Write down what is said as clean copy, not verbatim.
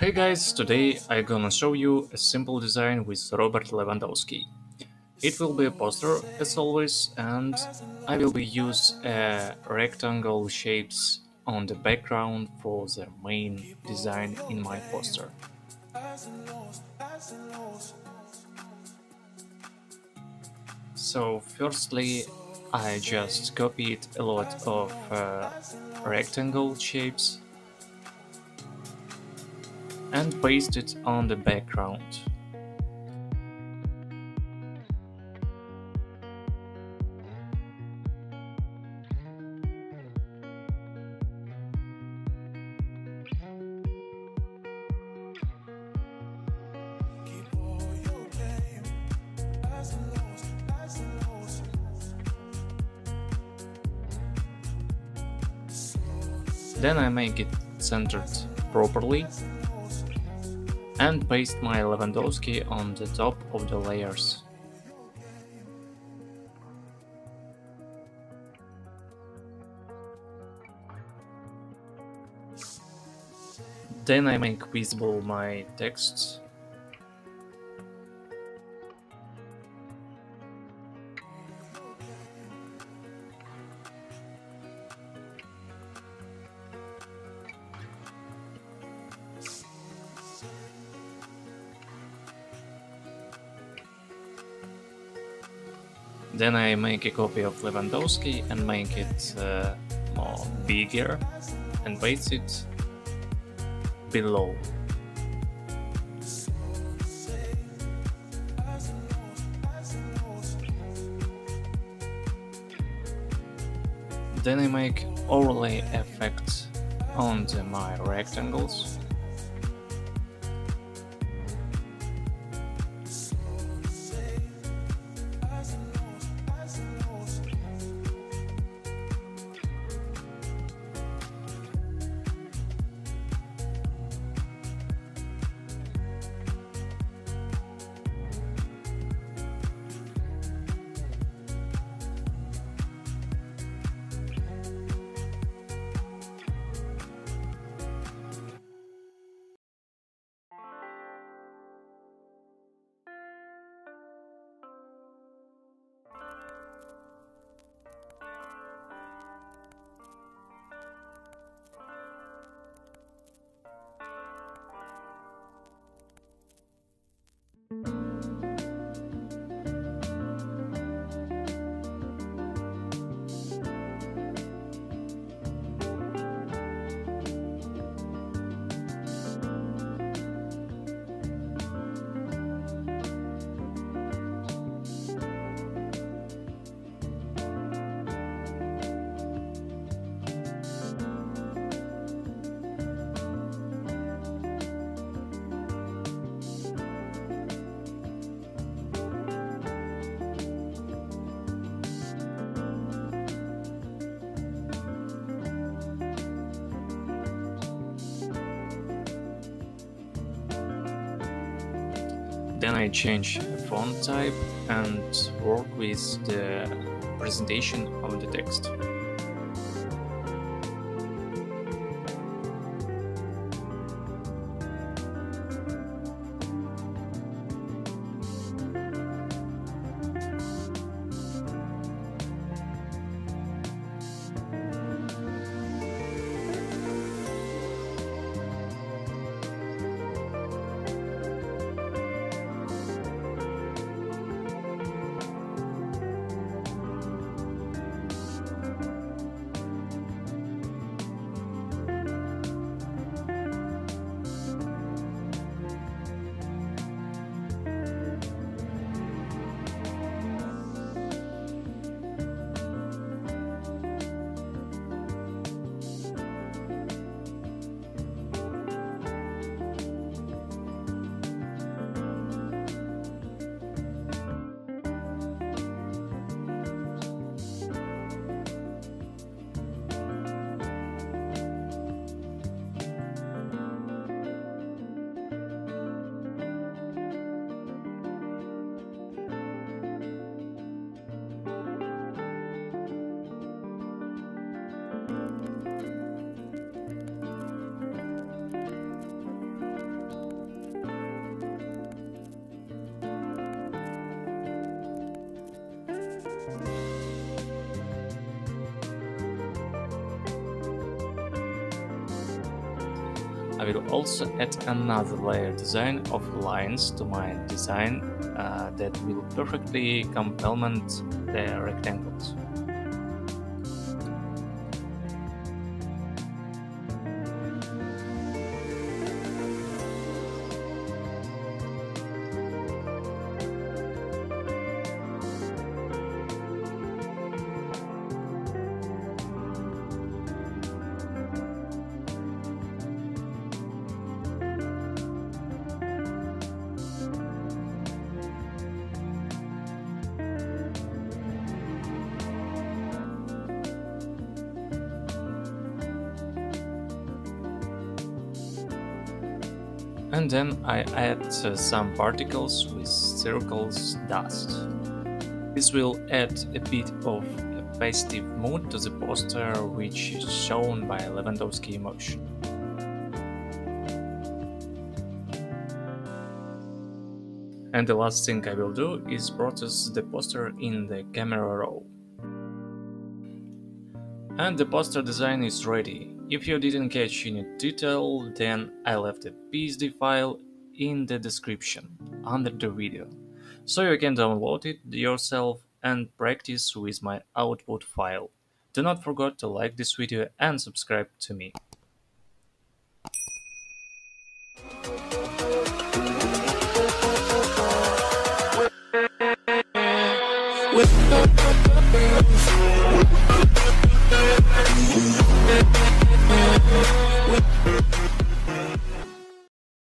Hey guys, today I'm gonna show you a simple design with Robert Lewandowski. It will be a poster as always, and I will be use rectangle shapes on the background for the main design in my poster. So firstly, I just copied a lot of rectangle shapes and paste it on the background. Then I make it centered properly and paste my Lewandowski on the top of the layers. Then I make visible my texts. Then I make a copy of Lewandowski and make it more bigger and paste it below. Then I make overlay effect on my rectangles. Then I change font type and work with the presentation of the text. I will also add another layer design of lines to my design that will perfectly complement the rectangles. And then I add some particles with circles dust. This will add a bit of a festive mood to the poster, which is shown by Lewandowski emotion. And the last thing I will do is process the poster in the camera raw. And the poster design is ready. If you didn't catch any detail, then I left a PSD file in the description under the video, so you can download it yourself and practice with my output file. Do not forget to like this video and subscribe to me. With